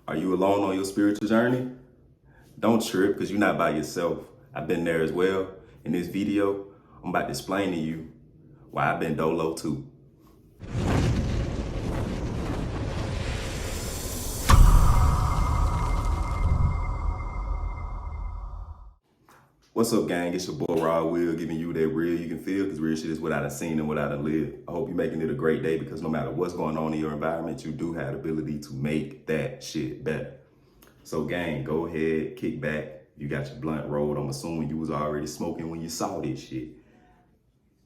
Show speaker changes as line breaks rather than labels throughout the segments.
Are you alone on your spiritual journey? Don't trip, because you're not by yourself. I've been there as well. In this video, I'm about to explain to you why I've been Dolo too. What's up, gang? It's your boy Raw Will, giving you that real you can feel, because real shit is what I done seen and what I done lived. I hope you're making it a great day, because no matter what's going on in your environment, you do have the ability to make that shit better. So gang, go ahead, kick back. You got your blunt rolled. I'm assuming you was already smoking when you saw this shit.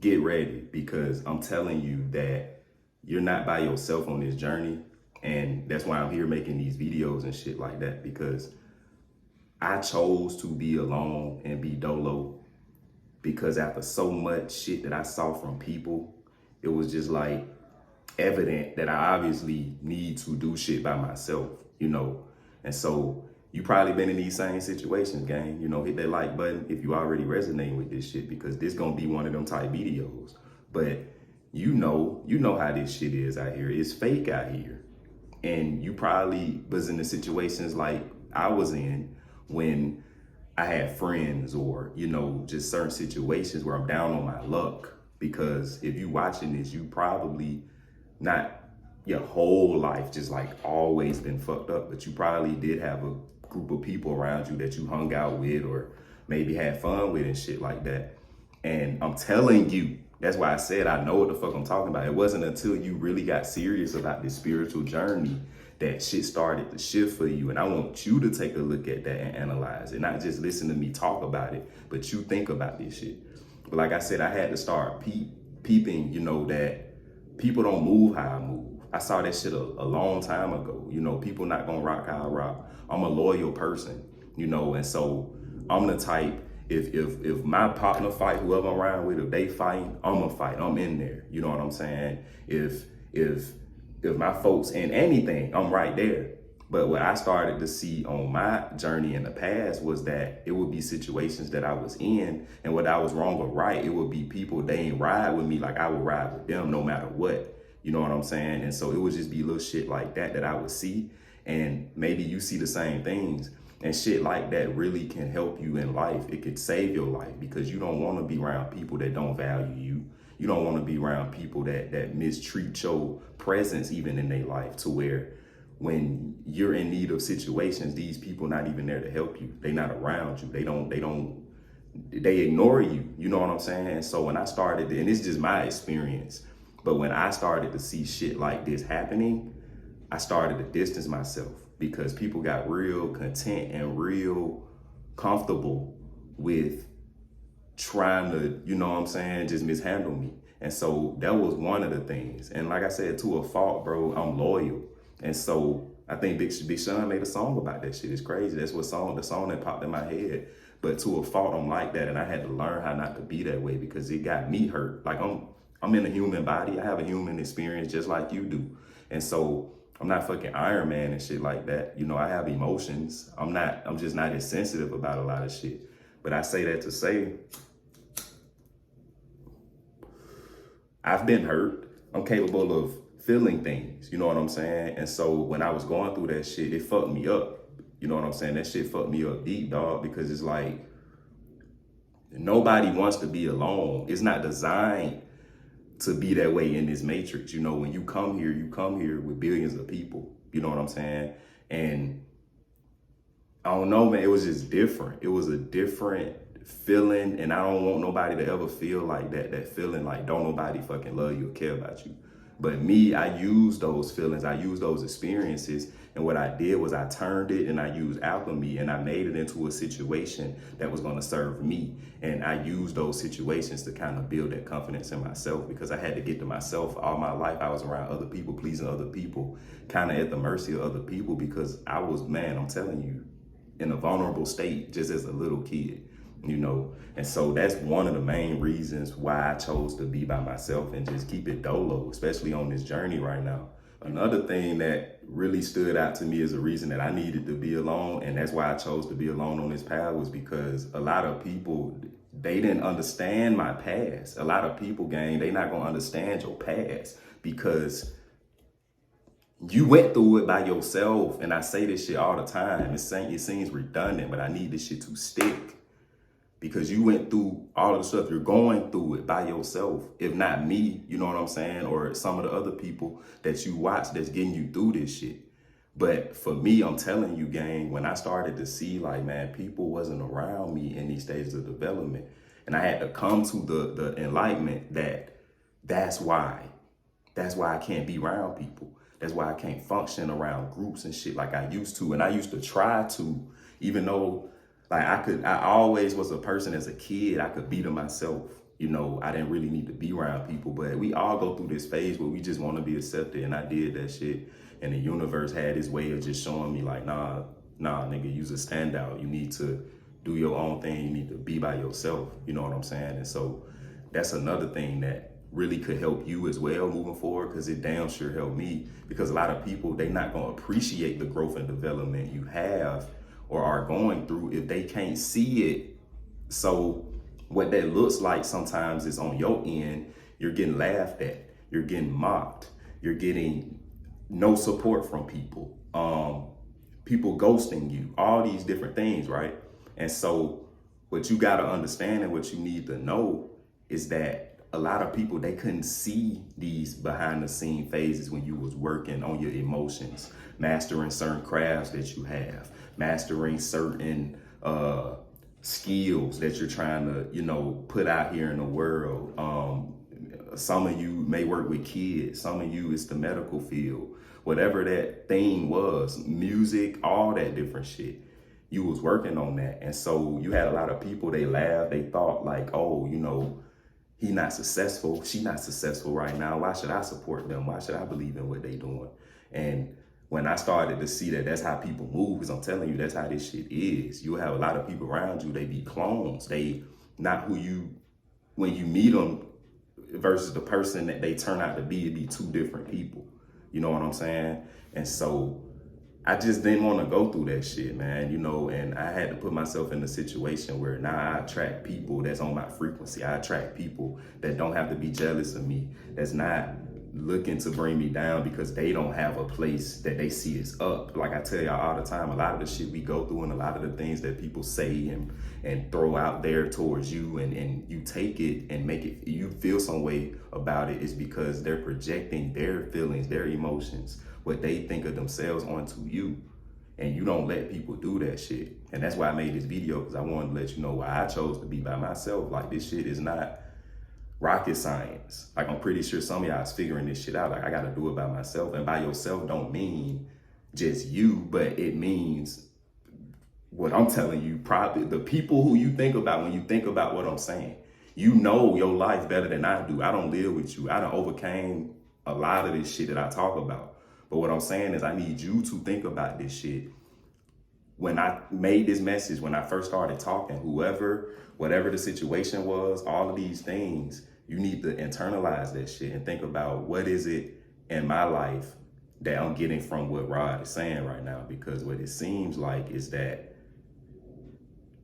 Get ready, because I'm telling you that you're not by yourself on this journey. And that's why I'm here making these videos and shit like that, because I chose to be alone and be Dolo, because after so much shit that I saw from people, it was just like evident that I obviously need to do shit by myself, you know? And so you probably been in these same situations, gang. You know, hit that like button if you already resonating with this shit, because this gonna be one of them type videos. But you know how this shit is out here. It's fake out here. And you probably was in the situations like I was in when I had friends, or, you know, just certain situations where I'm down on my luck. Because if you watching this, you probably not your whole life just like always been fucked up, but you probably did have a group of people around you that you hung out with or maybe had fun with and shit like that. And I'm telling you, that's why I said I know what the fuck I'm talking about. It wasn't until you really got serious about this spiritual journey that shit started to shift for you. And I want you to take a look at that and analyze it. Not just listen to me talk about it, but you think about this shit. But like I said, I had to start peeping, you know, that people don't move how I move. I saw that shit a long time ago. You know, people not gonna rock how I rock. I'm a loyal person, you know, and so I'm the type, if my partner fight, whoever I'm around with, if they fight, I'm gonna fight. I'm in there. You know what I'm saying? If my folks in anything, I'm right there. But what I started to see on my journey in the past was that it would be situations that I was in, and whether I was wrong or right, it would be people, they ain't ride with me like I would ride with them no matter what. You know what I'm saying? And so it would just be little shit like that I would see. And maybe you see the same things. And shit like that really can help you in life. It could save your life, because you don't want to be around people that don't value you. You don't want to be around people that mistreat your presence even in their life, to where when you're in need of situations, these people not even there to help you. They not around you. They ignore you. You know what I'm saying? So when I started, and it's just my experience, but when I started to see shit like this happening, I started to distance myself, because people got real content and real comfortable with trying to, you know what I'm saying, just mishandle me. And so that was one of the things. And like I said, to a fault, bro, I'm loyal. And so I think Big Sean made a song about that shit. It's crazy. That's the song that popped in my head. But to a fault, I'm like that. And I had to learn how not to be that way, because it got me hurt. Like I'm in a human body. I have a human experience just like you do. And so I'm not fucking Iron Man and shit like that. You know, I have emotions. I'm just not as sensitive about a lot of shit. But I say that to say, I've been hurt. I'm capable of feeling things. You know what I'm saying? And so when I was going through that shit, it fucked me up. You know what I'm saying? That shit fucked me up deep, dog, because it's like, nobody wants to be alone. It's not designed to be that way in this matrix. You know, when you come here with billions of people. You know what I'm saying? And I don't know, man, it was just different. It was a different feeling, and I don't want nobody to ever feel like that feeling like don't nobody fucking love you or care about you. But me, I used those feelings, I used those experiences, and what I did was I turned it and I used alchemy, and I made it into a situation that was going to serve me. And I used those situations to kind of build that confidence in myself, because I had to get to myself. All my life I was around other people, pleasing other people, kind of at the mercy of other people, because I was, man, I'm telling you, in a vulnerable state just as a little kid, you know. And so that's one of the main reasons why I chose to be by myself and just keep it Dolo, especially on this journey right now. Another thing that really stood out to me as a reason that I needed to be alone, and that's why I chose to be alone on this path, was because a lot of people, they didn't understand my past. A lot of people, gang, they not gonna understand your past, because You went through it by yourself, and I say this shit all the time. It seems redundant, but I need this shit to stick because you went through all of the stuff. You're going through it by yourself. If not me, you know what I'm saying, or some of the other people that you watch that's getting you through this shit. But for me, I'm telling you, gang, when I started to see like, man, people wasn't around me in these stages of development, and I had to come to the enlightenment that that's why I can't be around people. That's why I can't function around groups and shit like I used to. And I used to try to, even though like I always was a person as a kid, I could be to myself. You know, I didn't really need to be around people, but we all go through this phase where we just want to be accepted. And I did that shit. And the universe had its way of just showing me like, nah, nigga, you's a standout. You need to do your own thing. You need to be by yourself. You know what I'm saying? And so that's another thing that really could help you as well moving forward, because it damn sure helped me. Because a lot of people, they not going to appreciate the growth and development you have or are going through if they can't see it. So what that looks like sometimes is on your end, you're getting laughed at, you're getting mocked, you're getting no support from people, people ghosting you, all these different things, right? And so what you got to understand and what you need to know is that a lot of people, they couldn't see these behind the scene phases when you was working on your emotions, mastering certain crafts that you have, mastering certain skills that you're trying to, you know, put out here in the world. Some of you may work with kids. Some of you, it's the medical field. Whatever that thing was, music, all that different shit. You was working on that. And so you had a lot of people, they laughed, they thought like, oh, you know, he not successful, she not successful right now. Why should I support them? Why should I believe in what they doing? And when I started to see that that's how people move, because I'm telling you, that's how this shit is. You'll have a lot of people around you, they be clones. They not who you, when you meet them versus the person that they turn out to be, it'd be two different people. You know what I'm saying? And so I just didn't want to go through that shit, man, you know, and I had to put myself in a situation where now I attract people that's on my frequency. I attract people that don't have to be jealous of me, that's not looking to bring me down because they don't have a place that they see is up. Like I tell y'all all the time, a lot of the shit we go through and a lot of the things that people say and throw out there towards you and you take it and make it, you feel some way about it, is because they're projecting their feelings, their emotions, what they think of themselves onto you. And you don't let people do that shit. And that's why I made this video, because I wanted to let you know why I chose to be by myself. Like, this shit is not rocket science. Like, I'm pretty sure some of y'all is figuring this shit out. Like, I gotta do it by myself. And by yourself don't mean just you, but it means what I'm telling you, probably the people who you think about when you think about what I'm saying. You know your life better than I do. I don't live with you. I done overcame a lot of this shit that I talk about. But what I'm saying is I need you to think about this shit. When I made this message, when I first started talking, whatever the situation was, all of these things, you need to internalize that shit and think about what is it in my life that I'm getting from what Rod is saying right now. Because what it seems like is that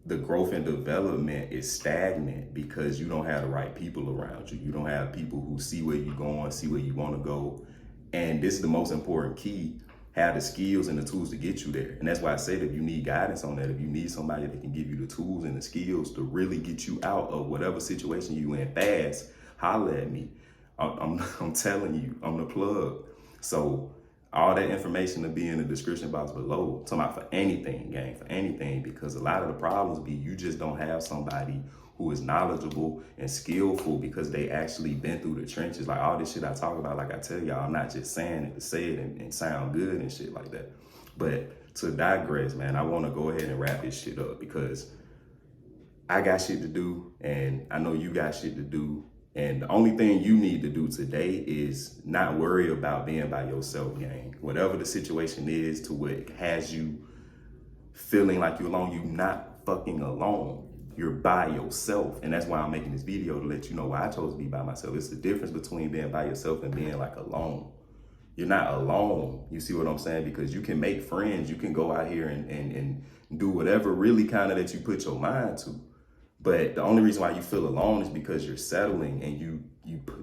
the growth and development is stagnant because you don't have the right people around you. You don't have people who see where you're going, see where you want to go. And this is the most important key, have the skills and the tools to get you there. And that's why I said, if you need guidance on that, if you need somebody that can give you the tools and the skills to really get you out of whatever situation you in fast, holler at me. I'm telling you, I'm the plug. So all that information will be in the description box below. Talking about for anything, gang, for anything, because a lot of the problems be you just don't have somebody who is knowledgeable and skillful because they actually been through the trenches. Like all this shit I talk about, like I tell y'all, I'm not just saying it to say it and sound good and shit like that. But to digress, man, I want to go ahead and wrap this shit up because I got shit to do and I know you got shit to do. And the only thing you need to do today is not worry about being by yourself, gang. Whatever the situation is to what has you feeling like you're alone, you're not fucking alone. You're by yourself. And that's why I'm making this video, to let you know why I chose to be by myself. It's the difference between being by yourself and being like alone. You're not alone. You see what I'm saying? Because you can make friends. You can go out here and do whatever really kind of that you put your mind to. But the only reason why you feel alone is because you're settling and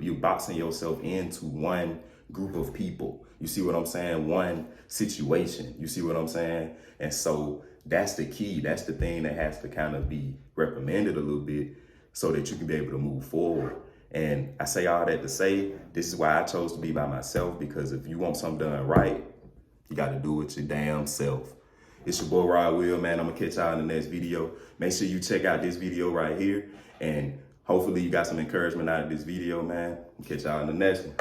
you're boxing yourself into one group of people. You see what I'm saying? One situation. You see what I'm saying? And so that's the key. That's the thing that has to kind of be reprimanded a little bit so that you can be able to move forward. And I say all that to say, this is why I chose to be by myself, because if you want something done right, you got to do it your damn self. It's your boy Rod Will, man. I'm going to catch y'all in the next video. Make sure you check out this video right here. And hopefully you got some encouragement out of this video, man. Catch y'all in the next one.